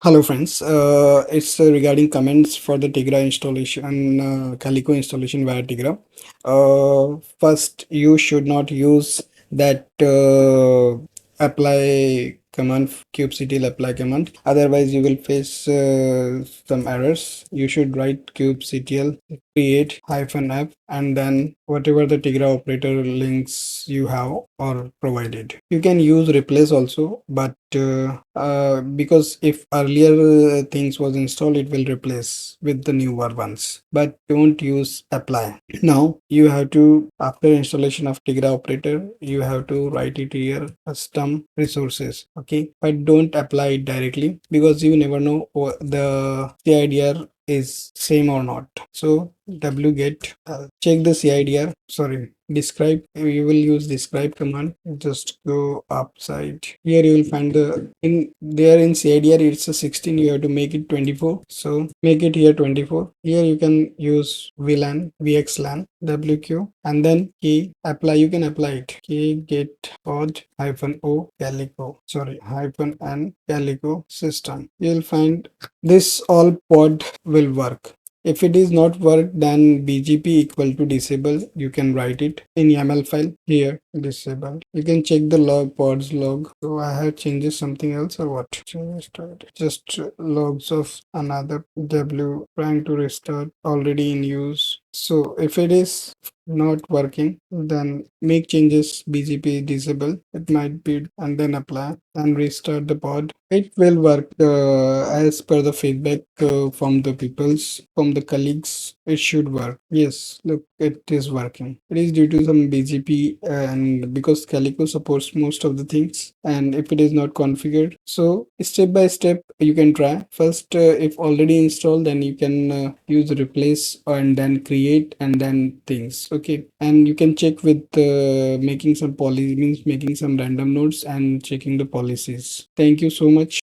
Hello friends, it's regarding comments for the Tigra installation, Calico installation via Tigra. First, you should not use that apply command, kubectl apply command. Otherwise, you will face some errors. You should write kubectl create -f and then whatever the Tigra operator links you have or provided. You can use replace also, but because if earlier things was installed, it will replace with the newer ones, but don't use apply. Now you have to, after installation of Tigra operator, you have to write it here custom resources, okay, but don't apply it directly because you never know the CIDR is same or not. So wget check the CIDR, sorry, describe. You will use describe command. Just go upside here, you will find the in there in CIDR it's a 16, you have to make it 24, so make it here 24. Here you can use VLAN, VXLAN, WQ, and then key apply. You can apply it, key get pod -o Calico, sorry, -n Calico system. You'll find this all pod will work. If it is not work, then BGP equal to disable. You can write it in YAML file here, disable. You can check the log, pods log. So I have changes something else or what? Just logs of another W trying to restart already in use. So if it is not working, then make changes, BGP disable, it might be, and then apply and restart the pod. It will work as per the feedback from the peoples, from the colleagues. It should work. Yes, look, it is working. It is due to some BGP, and because Calico supports most of the things, and if it is not configured, so step by step you can try. First, if already installed, then you can use replace and then create and then things. Okay, and you can check with making some policy, means making some random nodes and checking the policies. Thank you so much.